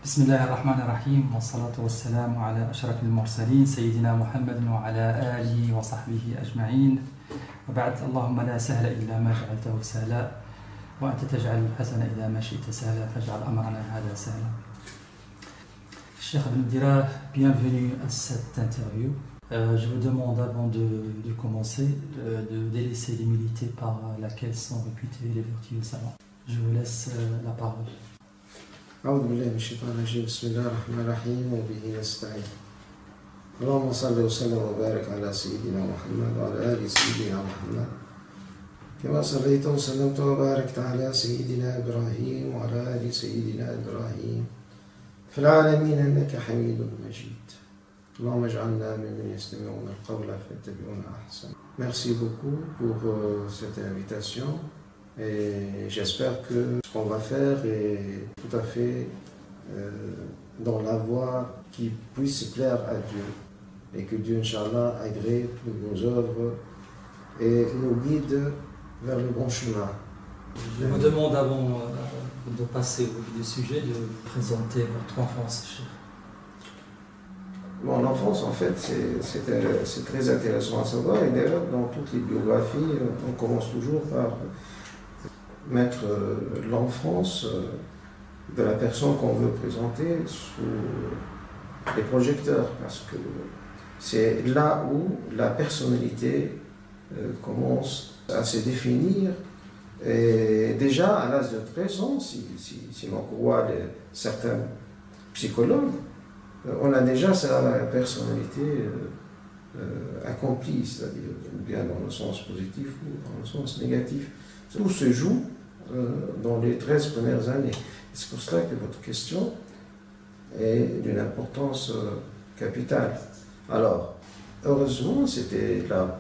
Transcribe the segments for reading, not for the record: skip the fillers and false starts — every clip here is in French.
بسم الله الرحمن الرحيم والصلاة والسلام على أشرف المرسلين سيدنا محمد وعلى آله وصحبه أجمعين وبعد. اللهم لا سهل إلا ما جعلته سهلا وأنت تجعل الحسن إذا ما شئت سهلا فاجعل أمرنا هذا سهلا. Cheikh Ibn Dira, bienvenue à cette interview. Je vous demande avant de commencer de délaisser l'humilité par laquelle sont réputés les vertueux savants. Je vous laisse la parole. أعوذ بالله من الشيطان الرجيم بسم الله الرحمن الرحيم وبه نستعين اللهم صل وسلم وبارك على سيدنا محمد وعلى آل سيدنا محمد كما صليت وسلمت وباركت على سيدنا إبراهيم وعلى آل سيدنا إبراهيم في العالمين إنك حميد مجيد اللهم اجعلنا ممن يستمعون القول فيتبعون أحسن. Merci beaucoup pour cette invitation. Et j'espère que ce qu'on va faire est tout à fait dans la voie qui puisse plaire à Dieu et que Dieu, Inch'Allah, agrée toutes nos œuvres et nous guide vers le bon chemin. Je vous demande avant de passer au vif du sujet de présenter votre enfance. Mon enfance, en fait, c'est très intéressant à savoir et d'ailleurs, dans toutes les biographies, on commence toujours par mettre l'enfance de la personne qu'on veut présenter sous les projecteurs, parce que c'est là où la personnalité commence à se définir. Et déjà à l'âge de 13 ans, si l'on croit certains psychologues, on a déjà sa personnalité accomplie, c'est-à-dire bien dans le sens positif ou dans le sens négatif. Tout se joue dans les 13 premières années. C'est pour cela que votre question est d'une importance capitale. Alors, heureusement, c'était la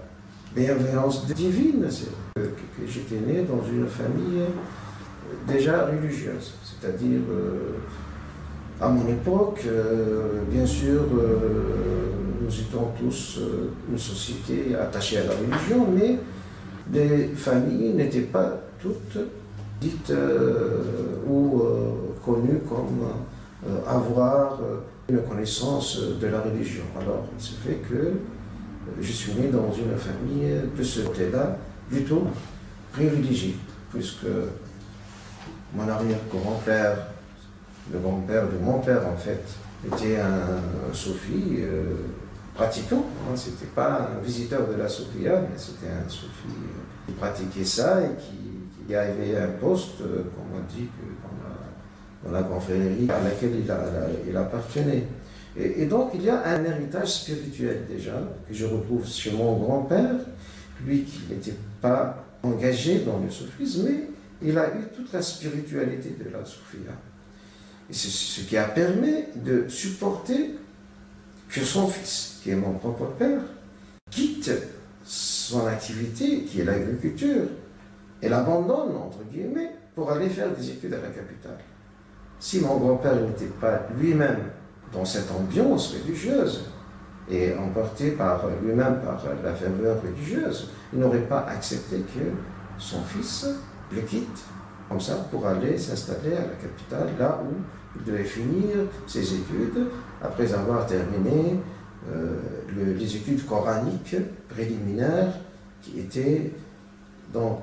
bienveillance divine que j'étais né dans une famille déjà religieuse. C'est-à-dire, à mon époque, bien sûr, nous étions tous une société attachée à la religion, mais les familles n'étaient pas toutes dites ou connues comme avoir une connaissance de la religion. Alors, il se fait que je suis né dans une famille de ce côté-là plutôt privilégiée, puisque mon arrière-grand-père, le grand-père de mon père en fait, était un soufi pratiquant. C'était pas un visiteur de la soufia, mais c'était un soufi qui pratiquait ça et qui avait un poste, comme on dit, dans la confrérie à laquelle il appartenait. Et donc il y a un héritage spirituel déjà, que je retrouve chez mon grand-père, lui qui n'était pas engagé dans le soufisme, mais il a eu toute la spiritualité de la soufia. Et c'est ce qui a permis de supporter que son fils, qui est mon propre père, quitte son activité, qui est l'agriculture, et l'abandonne, entre guillemets, pour aller faire des études à la capitale. Si mon grand-père n'était pas lui-même dans cette ambiance religieuse, et emporté par lui-même par la ferveur religieuse, il n'aurait pas accepté que son fils le quitte, comme ça, pour aller s'installer à la capitale, là où il devait finir ses études, après avoir terminé les études coraniques préliminaires, qui étaient donc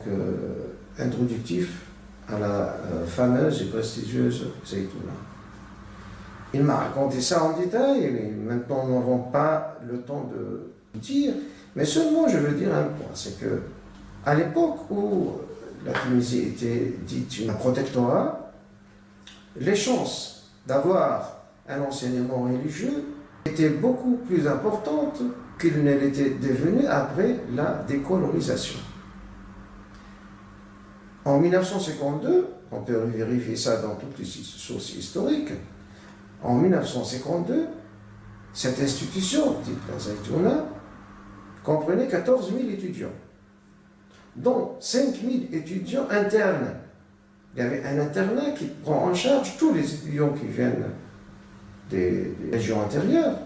introductifs à la fameuse et prestigieuse Zaytouna. Il m'a raconté ça en détail, mais maintenant nous n'avons pas le temps de dire, mais seulement je veux dire un point, c'est que à l'époque où la Tunisie était dite un protectorat, les chances d'avoir un enseignement religieux étaient beaucoup plus importantes qu'il ne l'était devenu après la décolonisation. En 1952, on peut vérifier ça dans toutes les sources historiques, en 1952, cette institution, dite la Zaytouna, comprenait 14 000 étudiants, dont 5 000 étudiants internes. Il y avait un internat qui prend en charge tous les étudiants qui viennent des régions intérieures.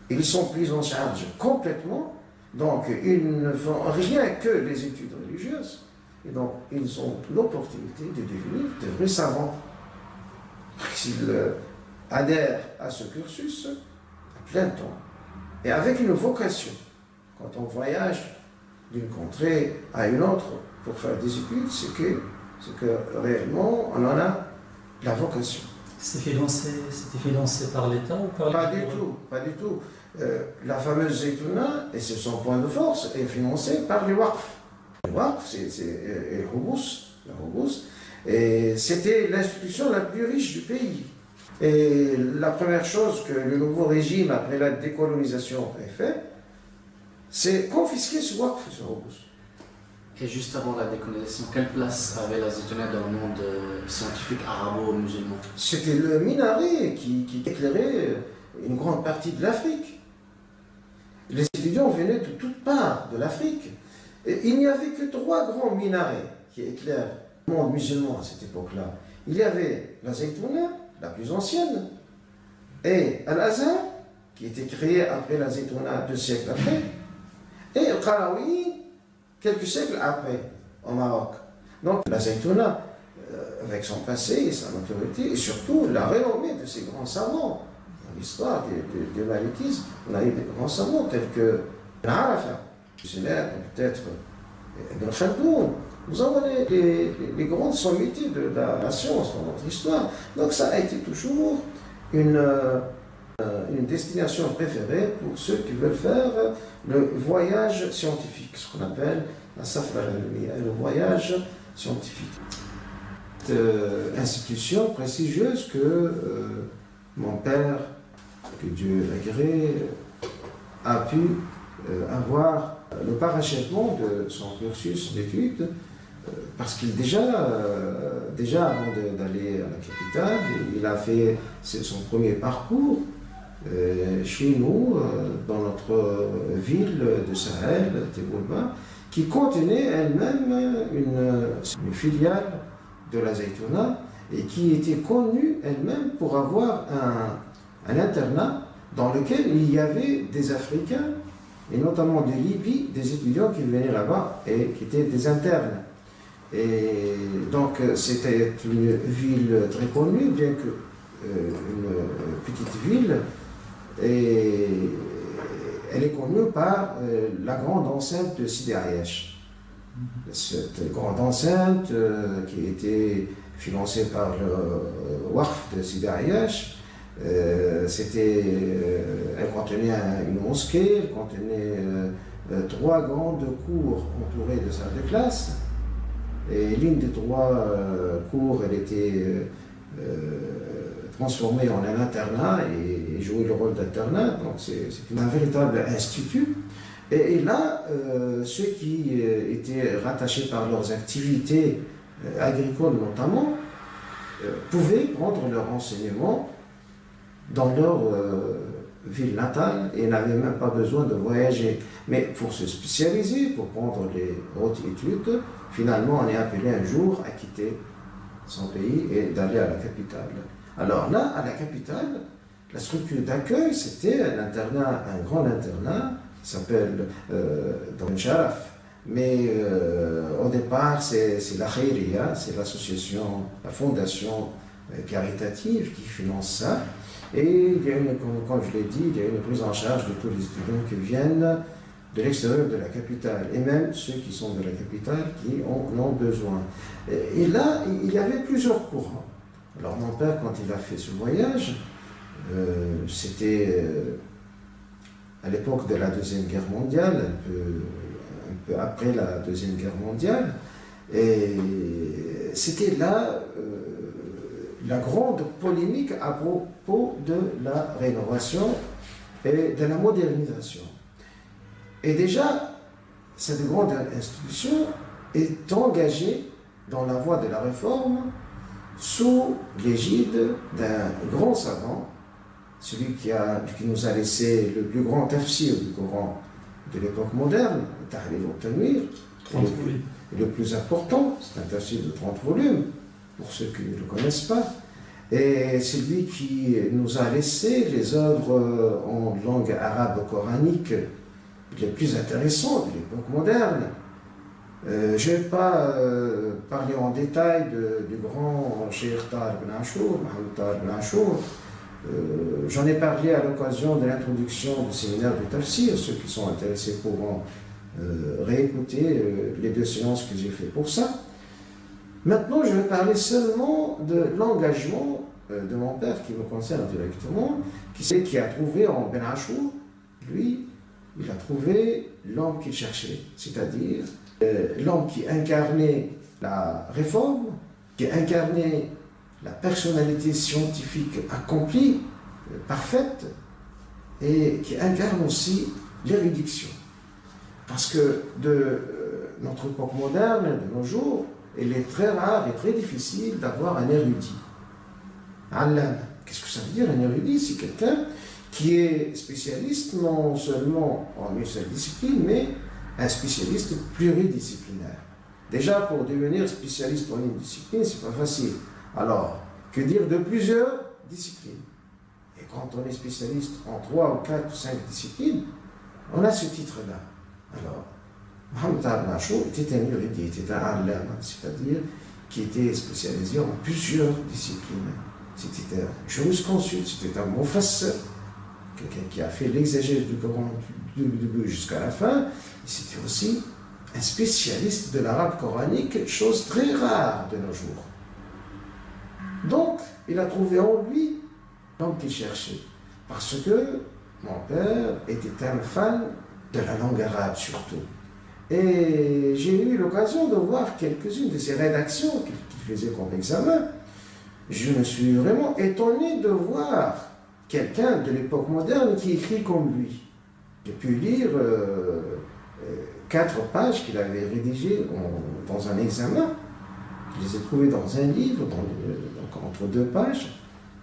Ils sont pris en charge complètement, donc ils ne font rien que les études religieuses. Et donc, ils ont l'opportunité de devenir de vrais savants. S'ils adhèrent à ce cursus à plein temps et avec une vocation. Quand on voyage d'une contrée à une autre pour faire des études, c'est que réellement on en a la vocation. C'était financé par l'État ou par Pas du tout, pas du tout. La fameuse Zaytouna, et c'est son point de force, est financée par les Waqf. Les Waqf, c'est le Hubus, et c'était l'institution la plus riche du pays. Et la première chose que le nouveau régime, après la décolonisation, a fait, c'est confisquer ce Waqf, ce Hubus. Et juste avant la décolonisation, quelle place avait la Zaytouna dans le monde scientifique arabo-musulman? C'était le minaret qui éclairait une grande partie de l'Afrique. Les étudiants venaient de toutes parts de l'Afrique. Il n'y avait que 3 grands minarets qui éclairent le monde musulman à cette époque-là. Il y avait la Zaytouna, la plus ancienne, et Al-Azhar, qui était créé après la Zaytouna 2 siècles après, et Al-Qarawi, quelques siècles après, au Maroc. Donc la Zaytouna, avec son passé et sa notoriété, et surtout la renommée de ces grands savants, dans l'histoire des malikistes, on a eu des grands savants tels que Al-Arafa, célèbre peut-être Ibn Khaldoun. Nous avons les grandes sommités de la science dans notre histoire. Donc ça a été toujours une destination préférée pour ceux qui veulent faire le voyage scientifique, ce qu'on appelle la Safra al-Ilmiya, le voyage scientifique. Cette institution prestigieuse que mon père, que Dieu l'agrée, a pu avoir le parachèvement de son cursus d'études, parce qu'il déjà avant d'aller à la capitale, il a fait son premier parcours chez nous, dans notre ville de Sahel, Teboulba, qui contenait elle-même une filiale de la Zaytouna et qui était connue elle-même pour avoir un internat dans lequel il y avait des Africains, et notamment de Libye, des étudiants qui venaient là-bas et qui étaient des internes. Et donc c'était une ville très connue, bien que une petite ville, et elle est connue par la grande enceinte de Sidi Ayash. Cette grande enceinte qui a été financée par le Waqf de Sidi Ayash, elle contenait une mosquée, elle contenait 3 grandes cours entourées de salles de classe. Et l'une des 3 cours, elle était transformée en un internat et jouait le rôle d'internat. Donc c'est un véritable institut. Et là, ceux qui étaient rattachés par leurs activités agricoles notamment, pouvaient prendre leur enseignement dans leur ville natale et n'avaient même pas besoin de voyager. Mais pour se spécialiser, pour prendre les hautes études, finalement on est appelé un jour à quitter son pays et d'aller à la capitale. Alors là, à la capitale, la structure d'accueil, c'était un grand internat qui s'appelle Don Sharaf. Mais au départ, c'est la Khayriya, c'est l'association, la fondation caritative qui finance ça. Et il y a comme je l'ai dit, il y a une prise en charge de tous les étudiants qui viennent de l'extérieur de la capitale, et même ceux qui sont de la capitale qui en ont besoin. Et là, il y avait plusieurs courants. Alors mon père, quand il a fait ce voyage, c'était à l'époque de la Deuxième Guerre mondiale, un peu après la Deuxième Guerre mondiale, et c'était là la grande polémique à propos de la rénovation et de la modernisation. Et déjà, cette grande institution est engagée dans la voie de la réforme sous l'égide d'un grand savant, celui qui nous a laissé le plus grand tafsir du Coran de l'époque moderne, Tahlil al-Tanwir, le plus important, c'est un tafsir de 30 volumes, pour ceux qui ne le connaissent pas, et c'est lui qui nous a laissé les œuvres en langue arabe coranique les plus intéressantes de l'époque moderne. Je ne vais pas parler en détail du grand Cheikh Tahar ibn Ashur, Mohamed Tahar ibn Ashur, J'en ai parlé à l'occasion de l'introduction du séminaire du Tafsir. Ceux qui sont intéressés pourront réécouter les 2 séances que j'ai faites pour ça. Maintenant, je vais parler seulement de l'engagement de mon père qui me concerne directement, qui a trouvé en Ben Achour, lui, il a trouvé l'homme qu'il cherchait, c'est-à-dire l'homme qui incarnait la réforme, qui incarnait la personnalité scientifique accomplie, parfaite, et qui incarne aussi l'érudition. Parce que de notre époque moderne, de nos jours, il est très rare et très difficile d'avoir un érudit. Allam, qu'est-ce que ça veut dire un érudit? C'est quelqu'un qui est spécialiste non seulement en une seule discipline, mais un spécialiste pluridisciplinaire. Déjà, pour devenir spécialiste en une discipline, c'est pas facile. Alors, que dire de plusieurs disciplines? Et quand on est spécialiste en 3 ou 4 ou 5 disciplines, on a ce titre-là. Alors, Mohamed Ibn Achour était un érudit, était un allam, c'est-à-dire qui était spécialisé en plusieurs disciplines. C'était un jurisconsulte, c'était un mufassir, quelqu'un qui a fait l'exégèse du Coran du début jusqu'à la fin. C'était aussi un spécialiste de l'arabe coranique, chose très rare de nos jours. Donc, il a trouvé en lui l'homme qu'il cherchait, parce que mon père était un fan de la langue arabe surtout. Et j'ai eu l'occasion de voir quelques-unes de ses rédactions qu'il faisait comme examen. Je me suis vraiment étonné de voir quelqu'un de l'époque moderne qui écrit comme lui. J'ai pu lire 4 pages qu'il avait rédigées dans un examen. Je les ai trouvées dans un livre, donc entre 2 pages.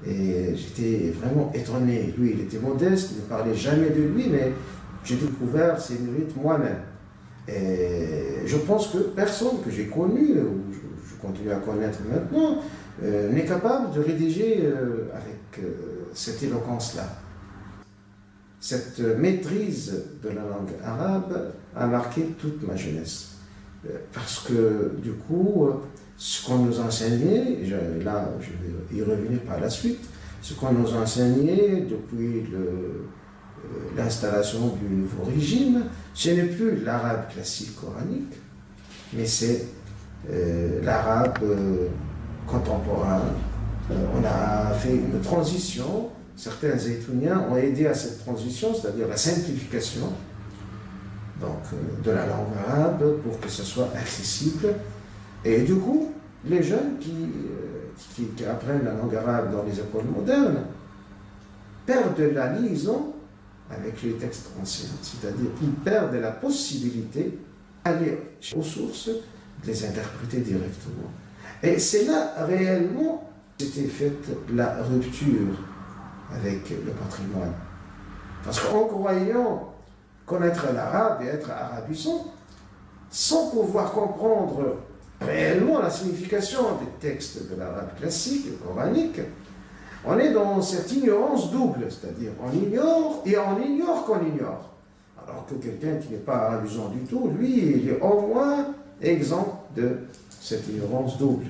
Et j'étais vraiment étonné. Lui, il était modeste, il ne parlait jamais de lui, mais j'ai découvert ses mérites moi-même. Et je pense que personne que j'ai connu, ou je continue à connaître maintenant, n'est capable de rédiger avec cette éloquence-là. Cette maîtrise de la langue arabe a marqué toute ma jeunesse. Parce que du coup, ce qu'on nous enseignait, là je vais y revenir par la suite, ce qu'on nous enseignait depuis l'installation du nouveau régime, ce n'est plus l'arabe classique coranique, mais c'est l'arabe contemporain. On a fait une transition, certains Zaytouniens ont aidé à cette transition, c'est-à-dire la simplification donc, de la langue arabe pour que ce soit accessible. Et du coup, les jeunes qui apprennent la langue arabe dans les écoles modernes perdent la liaison avec les textes anciens, c'est-à-dire qu'ils perdent la possibilité d'aller aux sources, de les interpréter directement. Et c'est là réellement qu'était faite la rupture avec le patrimoine. Parce qu'en croyant connaître l'arabe et être arabisant, sans pouvoir comprendre réellement la signification des textes de l'arabe classique, coranique, on est dans cette ignorance double, c'est-à-dire on ignore et on ignore qu'on ignore. Alors que quelqu'un qui n'est pas arabisant du tout, lui, il est au moins exempt de cette ignorance double.